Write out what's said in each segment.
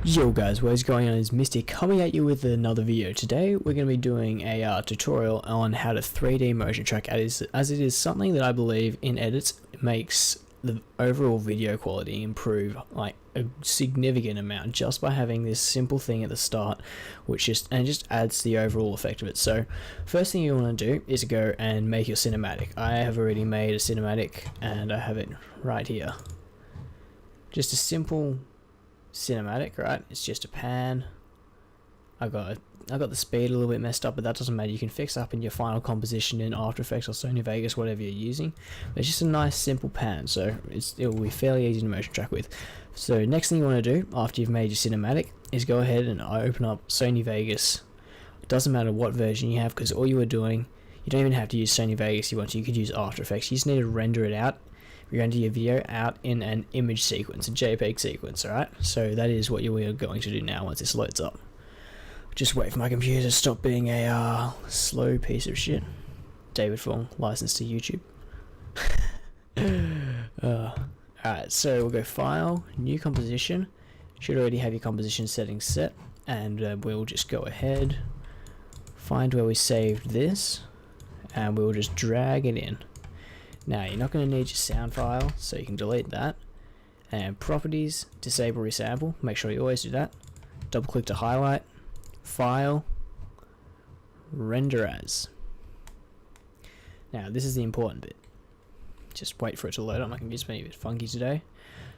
Yo guys, what is going on? It's Misty coming at you with another video. Today we're going to be doing a tutorial on how to 3D motion track, as it is something that I believe in edits makes the overall video quality improve like a significant amount just by having this simple thing at the start, which just adds to the overall effect of it. So first thing you want to do is go and make your cinematic. I have already made a cinematic and I have it right here. Just a simple cinematic, right? It's just a pan. I got the speed a little bit messed up, but that doesn't matter. You can fix up in your final composition in After Effects or Sony Vegas, whatever you're using. But it's just a nice simple pan, so it will be fairly easy to motion track with. So next thing you want to do after you've made your cinematic is go ahead and open up Sony Vegas. It doesn't matter what version you have, because all you are doing, you don't even have to use Sony Vegas. You could use After Effects. You just need to render it out. Render your video out in an image sequence, a JPEG sequence, alright? So that is what we are going to do now once this loads up. Just wait for my computer to stop being a slow piece of shit. David Fong, licensed to YouTube. Alright, so we'll go File, New Composition. Should already have your composition settings set, and we'll just go ahead, find where we saved this, and we'll just drag it in. Now you're not going to need your sound file, so you can delete that. And properties, disable resample, make sure you always do that. Double click to highlight, file, render as. Now this is the important bit. Just wait for it to load up. My computer's been a bit funky today.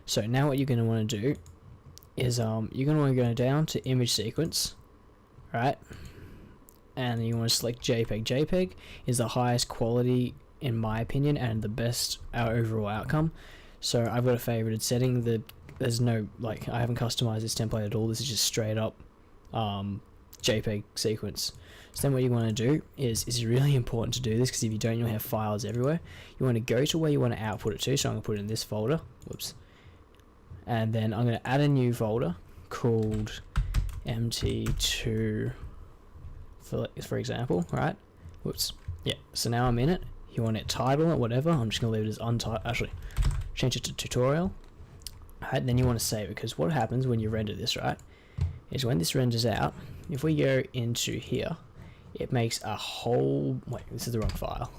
So now what you're going to want to do is you're going to want to go down to image sequence, right? And you want to select JPEG. JPEG is the highest quality in my opinion and the best overall outcome. So I've got a favorited setting. There's no, like, I haven't customized this template at all. This is just straight up JPEG sequence. So then what you want to do is it's really important to do this, because if you don't, you'll have files everywhere. You want to go to where you want to output it to. So I'm going to put it in this folder, whoops, and then I'm going to add a new folder called mt2 for example, right? Whoops. Yeah, so now I'm in it. You want it title or whatever. I'm just going to leave it as untitled. Actually, change it to tutorial. Right, then you want to save it, because what happens when you render this, right, is when this renders out, if we go into here, it makes a whole, wait, this is the wrong file.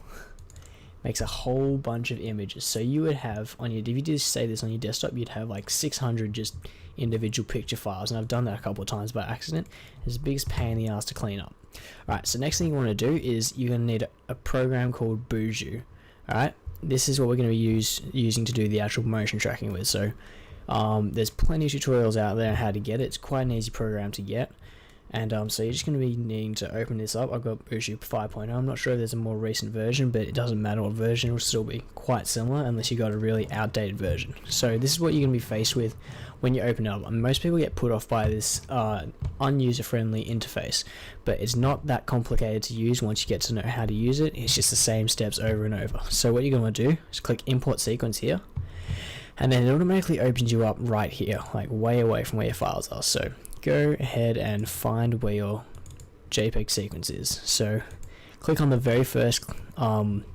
Makes a whole bunch of images. So you would have on your, if you just save this on your desktop, you'd have like 600 just individual picture files, and I've done that a couple of times by accident. It's the biggest pain in the ass to clean up. Alright, so next thing you want to do is you're going to need a program called Boujou. Alright, this is what we're going to be using to do the actual motion tracking with. So there's plenty of tutorials out there on how to get it. It's quite an easy program to get. And so you're just going to be needing to open this up. I've got Boujou 5.0. I'm not sure if there's a more recent version, but it doesn't matter what version. It will still be quite similar unless you got a really outdated version. So this is what you're going to be faced with when you open it up. And most people get put off by this unuser-friendly interface, but it's not that complicated to use once you get to know how to use it. It's just the same steps over and over. So what you're going to do is click Import Sequence here, and then it automatically opens you up right here, like way away from where your files are. So go ahead and find where your JPEG sequence is. So click on the very first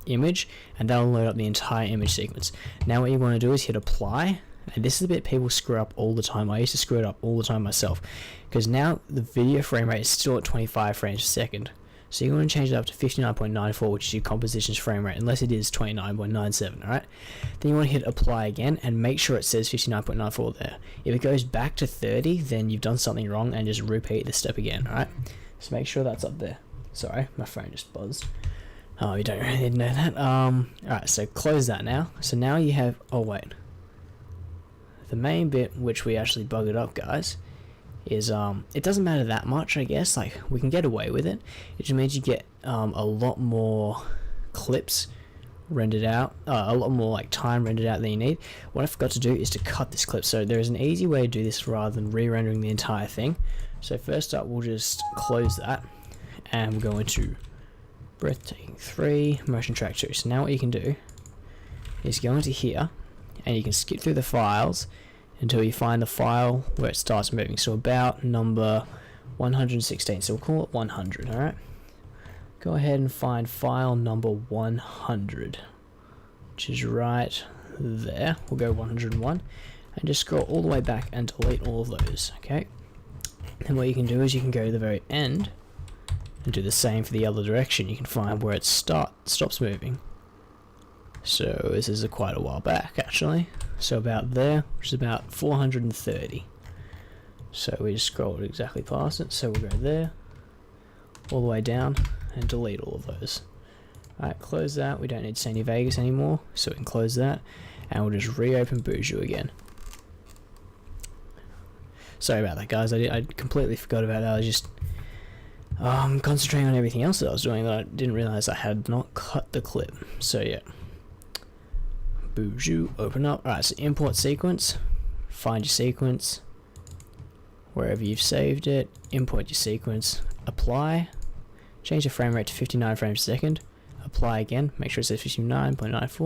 image, and that'll load up the entire image sequence. Now what you want to do is hit apply, and this is the bit people screw up all the time. I used to screw it up all the time myself, because now the video frame rate is still at 25 frames per second. So you want to change it up to 59.94, which is your composition's frame rate, unless it is 29.97, alright? Then you want to hit apply again, and make sure it says 59.94 there. If it goes back to 30, then you've done something wrong, and just repeat this step again, alright? So make sure that's up there. Sorry, my phone just buzzed. Oh, you don't really need to know that. Alright, so close that now. So now you have, oh wait. The main bit, which we actually buggered up, guys, is it doesn't matter that much, I guess. Like, we can get away with it. It just means you get a lot more clips rendered out, a lot more like time rendered out than you need. What I forgot to do is to cut this clip. So there is an easy way to do this rather than re-rendering the entire thing. So first up, we'll just close that, and we'll go into Breathtaking 3, Motion Track 2. So now what you can do is go into here, and you can skip through the files until you find the file where it starts moving. So about number 116, so we'll call it 100, alright? Go ahead and find file number 100, which is right there. We'll go 101, and just scroll all the way back and delete all of those, okay? And what you can do is you can go to the very end and do the same for the other direction. You can find where it stops moving. So this is quite a while back actually. So about there, which is about 430. So we just scrolled exactly past it. So we'll go there, all the way down, and delete all of those. Alright, close that. We don't need Sandy Vegas anymore, so we can close that. And we'll just reopen Boujou again. Sorry about that, guys. I completely forgot about that. I was just concentrating on everything else that I was doing that I didn't realize I had not cut the clip. So yeah. Boujou, open up. Alright, so import sequence. Find your sequence. Wherever you've saved it. Import your sequence. Apply. Change the frame rate to 59 frames a second. Apply again. Make sure it says 59.94.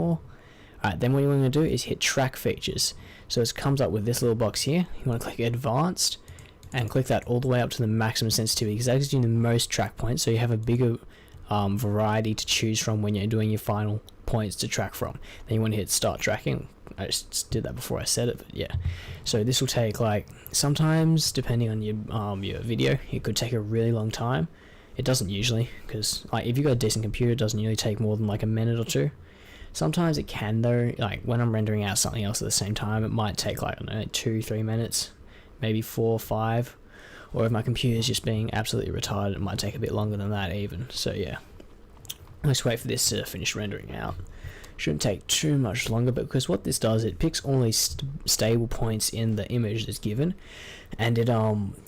Alright, then what you want to do is hit track features. So it comes up with this little box here. You want to click advanced and click that all the way up to the maximum sensitivity because that gives you the most track points, so you have a bigger variety to choose from when you're doing your final points to track from. Then you want to hit start tracking. I just did that before I said it, but yeah. So this will take, like, sometimes depending on your video, it could take a really long time. It doesn't usually, because like if you've got a decent computer, it doesn't usually take more than like a minute or two. Sometimes it can though, like when I'm rendering out something else at the same time, it might take like, I don't know, 2-3 minutes, maybe 4 or 5. Or if my computer is just being absolutely retarded, it might take a bit longer than that even. So yeah, let's wait for this to finish rendering out. Shouldn't take too much longer, but because what this does, it picks all these stable points in the image that's given, and it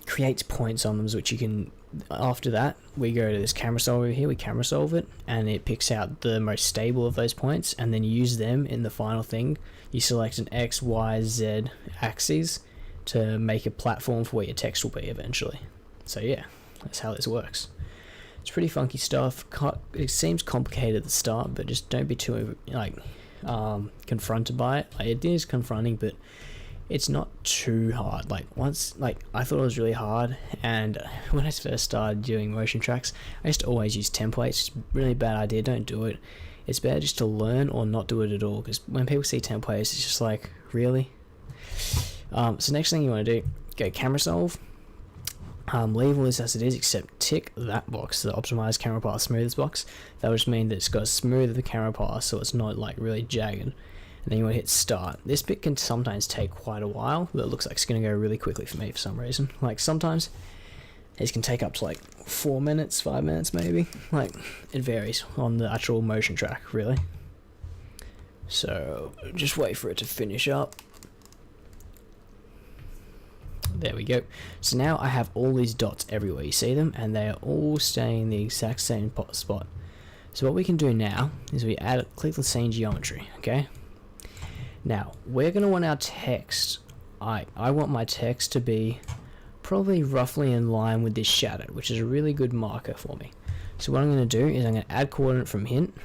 creates points on them, which you can, after that we go to this camera solver here, we camera solve it, and it picks out the most stable of those points, and then you use them in the final thing. You select an X, Y, Z axes to make a platform for where your text will be eventually. So yeah, that's how this works. It's pretty funky stuff. It seems complicated at the start, but just don't be too like confronted by it. Like, it is confronting, but it's not too hard. Like once, like I thought it was really hard, and when I first started doing motion tracks, I used to always use templates. It's a really bad idea. Don't do it. It's better just to learn or not do it at all. Because when people see templates, it's just like, really. So next thing you want to do, go camera solve. Leave all this as it is, except tick that box, the optimize camera path smoothest box. That would just mean that it's got to smooth the camera path so it's not like really jagged. And then you want to hit start. This bit can sometimes take quite a while, but it looks like it's going to go really quickly for me for some reason. Like sometimes it can take up to like 4 minutes, 5 minutes maybe. Like it varies on the actual motion track really. So just wait for it to finish up. There we go. So now I have all these dots everywhere. You see them, and they are all staying in the exact same spot. So what we can do now is we click the scene geometry. Okay. Now we're going to want our text. I want my text to be probably roughly in line with this shadow, which is a really good marker for me. So what I'm going to do is I'm going to add coordinate from hint,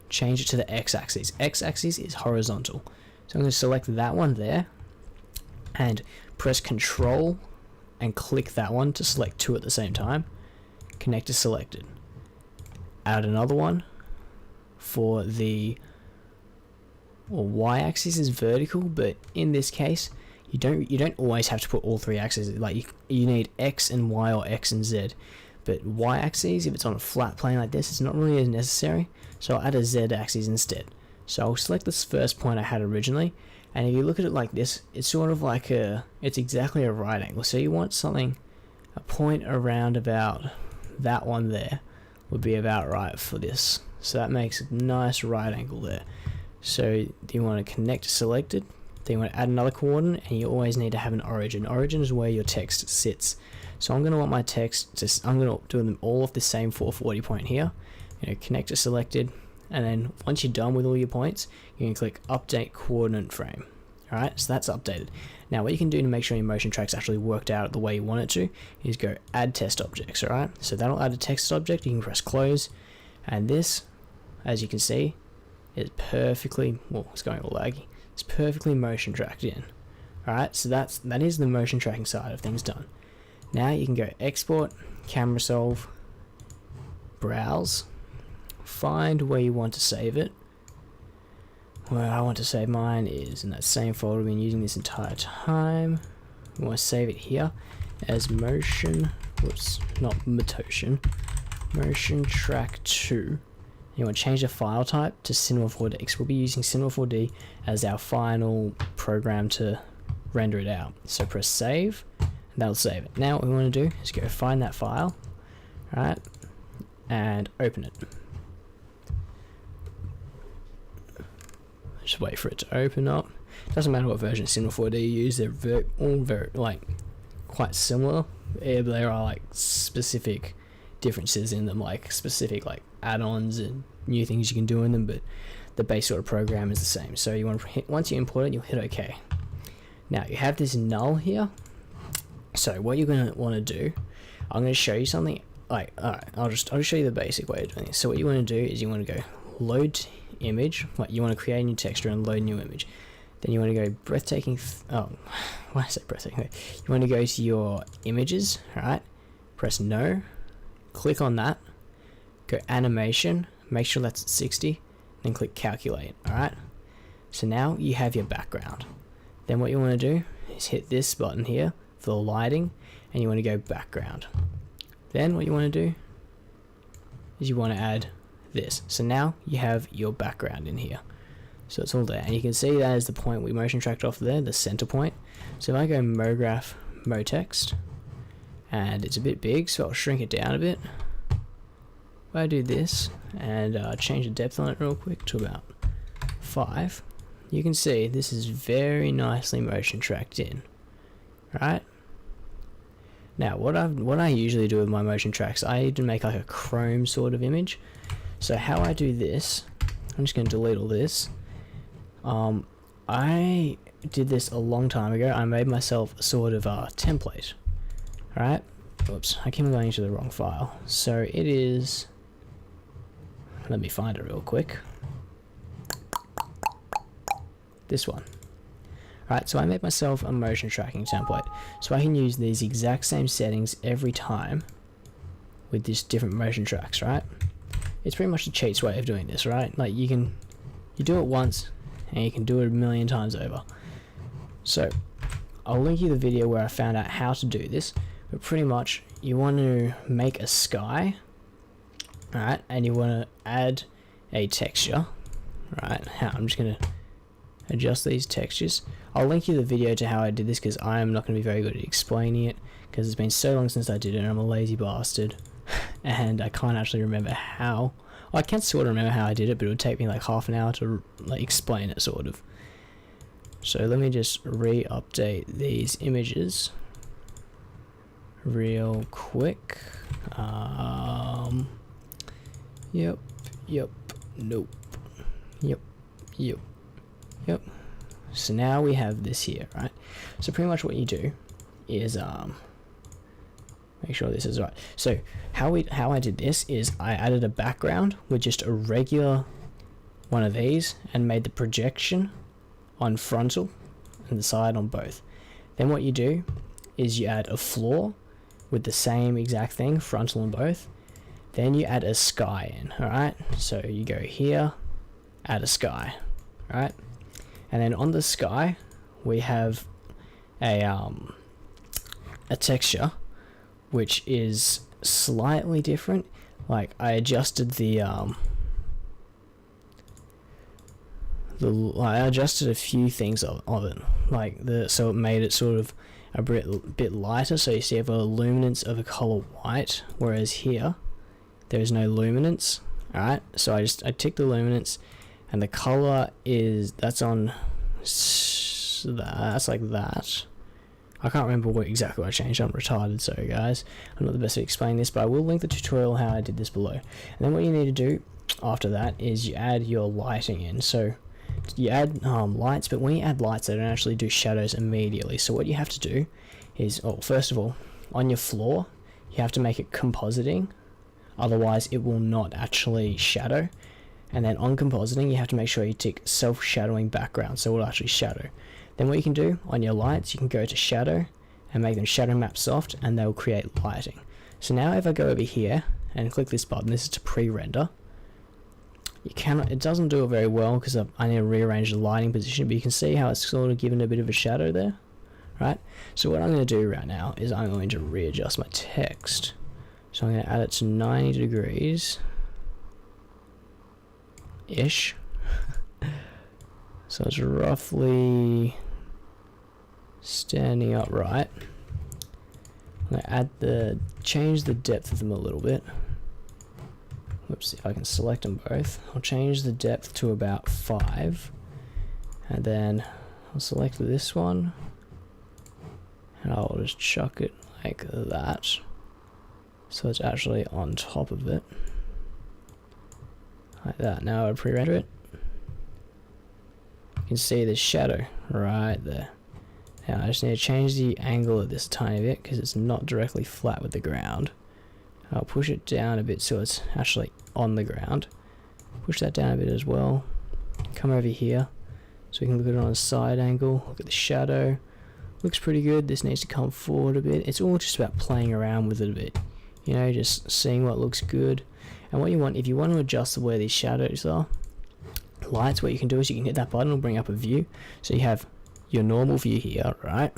change it to the x-axis. X-axis is horizontal. So I'm going to select that one there, and press Control and click that one to select two at the same time. Connect to selected. Add another one for the y-axis is vertical, but in this case you don't always have to put all three axes. Like you need X and Y or X and Z, but y-axis, if it's on a flat plane like this, it's not really as necessary. So I'll add a z-axis instead. So I'll select this first point I had originally. And if you look at it like this, it's sort of like it's exactly a right angle. So you want something, a point around about that one there would be about right for this. So that makes a nice right angle there. So you want to connect to selected, then you want to add another coordinate, and you always need to have an origin. Origin is where your text sits. So I'm going to want my text to, I'm going to do them all off the same 440 point here. Connect to selected. And then once you're done with all your points, you can click update coordinate frame. Alright, so that's updated. Now what you can do to make sure your motion track's actually worked out the way you want it to is go add test objects. Alright, so that'll add a text object. You can press close, and this, as you can see, is perfectly, well, it's going all laggy, it's perfectly motion tracked in. Alright, so that is the motion tracking side of things done. Now you can go export, camera solve, browse, find where you want to save it. Where I want to save mine is in that same folder we've been using this entire time. We want to save it here, as motion, whoops, not motion, motion track 2. You want to change the file type to Cinema 4D, because we'll be using Cinema 4D as our final program to render it out. So press save, and that'll save it. Now what we want to do is go find that file, right, and open it. Just wait for it to open up. Doesn't matter what version of Cinema 4D you use, they're all very like quite similar. There are like specific differences in them, like specific like add-ons and new things you can do in them, but the base sort of program is the same. So you want to hit, once you import it, you'll hit OK. Now you have this null here. So what you're going to want to do, I'm going to show you something. Like, alright, I'll just show you the basic way of doing this. So what you want to do is you want to go load image, like you want to create a new texture and load new image. Then you want to go breathtaking. Why did I say breathtaking? You want to go to your images, right? Press no, click on that, go animation, make sure that's at 60, then click calculate. All right. So now you have your background. Then what you want to do is hit this button here for the lighting, and you want to go background. Then what you want to do is you want to add this. So now you have your background in here. So it's all there, and you can see that is the point we motion tracked off there, the center point. So if I go MoGraph MoText, and it's a bit big, so I'll shrink it down a bit. If I do this and change the depth on it real quick to about 5, you can see this is very nicely motion tracked in, right? Now what I usually do with my motion tracks, I need to make like a chrome sort of image. So how I do this, I'm just going to delete all this. I did this a long time ago. I made myself a sort of template. Alright, oops, I keep going into the wrong file. So it is, let me find it real quick. This one. Alright, so I made myself a motion tracking template. So I can use these exact same settings every time with just different motion tracks, right? It's pretty much the cheats way of doing this, right? Like you do it once and you can do it a million times over. So I'll link you the video where I found out how to do this, but pretty much you want to make a sky, right? And you want to add a texture, right? I'm just going to adjust these textures. I'll link you the video to how I did this because I am not going to be very good at explaining it because it's been so long since I did it and I'm a lazy bastard and I can't actually remember how. I can sort of remember how I did it, but it would take me like half an hour to like explain it sort of. So let me just re-update these images real quick. Yep, nope, yep. So now we have this here, right? So pretty much what you do is make sure this is right. So how I did this is I added a background with just a regular one of these and made the projection on frontal and the side on both. Then what you do is you add a floor with the same exact thing, frontal on both. Then you add a sky in, alright? So you go here, add a sky, alright? And then on the sky we have a texture which is slightly different. Like I adjusted I adjusted a few things of it, like so it made it sort of a bit lighter. So you see I have a luminance of a color white, whereas here there is no luminance. All right, so I tick the luminance, and the color that's like that. I can't remember exactly what I changed. I'm retarded, so guys, I'm not the best at explaining this, but I will link the tutorial how I did this below. And then what you need to do after that is you add your lighting in. So you add lights, but when you add lights, they don't actually do shadows immediately. So what you have to do is, first of all, on your floor, you have to make it compositing, otherwise it will not actually shadow. And then on compositing, you have to make sure you tick self-shadowing background, so it will actually shadow. Then what you can do on your lights, you can go to shadow and make them shadow map soft, and they'll create lighting. So now if I go over here and click this button, this is to pre-render. It doesn't do it very well because I need to rearrange the lighting position, but you can see how it's sort of given a bit of a shadow there, right? So what I'm going to do right now is I'm going to readjust my text. So I'm going to add it to 90 degrees ish. So it's roughly standing upright. I'm going to change the depth of them a little bit. Whoops, if I can select them both. I'll change the depth to about 5. And then I'll select this one. And I'll just chuck it like that. So it's actually on top of it. Like that. Now I'll pre-render it. You can see the shadow right there. Now I just need to change the angle of this a tiny bit because it's not directly flat with the ground. I'll push it down a bit so it's actually on the ground. Push that down a bit as well. Come over here so we can look at it on a side angle. Look at the shadow. Looks pretty good. This needs to come forward a bit. It's all just about playing around with it a bit. You know, just seeing what looks good. And what you want, if you want to adjust where these shadows are, lights, what you can do is you can hit that button and bring up a view. So you have your normal view here, right?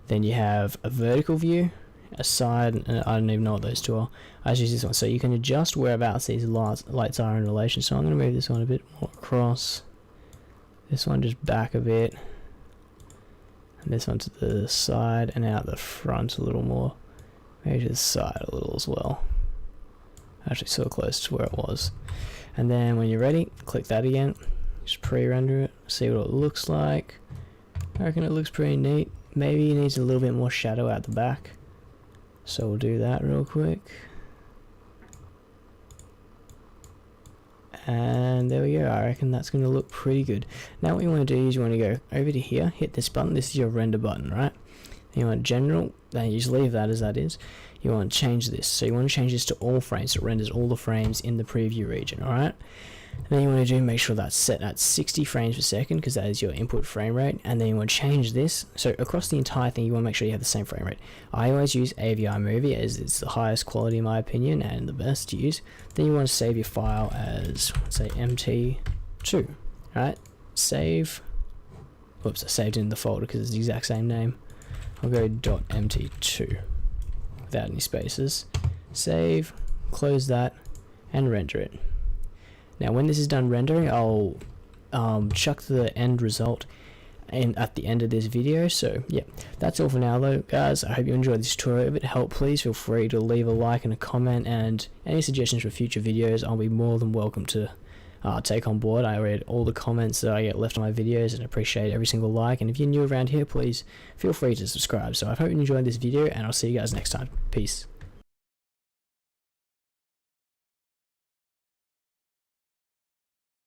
Then you have a vertical view, a side, and I don't even know what those two are. I just use this one. So you can adjust whereabouts these lights are in relation. So I'm going to move this one a bit more across. This one just back a bit. And this one to the side and out the front a little more. Maybe to the side a little as well. Actually so close to where it was. And then when you're ready, click that again. Just pre-render it, see what it looks like. I reckon it looks pretty neat. Maybe it needs a little bit more shadow out the back. So we'll do that real quick. And there we go. I reckon that's going to look pretty good. Now what you want to do is you want to go over to here, hit this button. This is your render button, right? You want general, then you just leave that as that is. You want to change this. So you want to change this to all frames. So it renders all the frames in the preview region, alright? And then you want to make sure that's set at 60 frames per second because that is your input frame rate. And then you want to change this. So across the entire thing, you want to make sure you have the same frame rate. I always use AVI Movie as it's the highest quality in my opinion and the best to use. Then you want to save your file as, let's say, MT2. Alright, save. Whoops, I saved it in the folder because it's the exact same name. I'll go .mt2 without any spaces. Save, close that, and render it. Now when this is done rendering, I'll chuck the end result at the end of this video. So yeah, that's all for now though, guys. I hope you enjoyed this tutorial. If it helped, please feel free to leave a like and a comment, and any suggestions for future videos I'll be more than welcome to take on board. I read all the comments that I get left on my videos and appreciate every single like, and if you're new around here, please feel free to subscribe. So I hope you enjoyed this video, and I'll see you guys next time. Peace.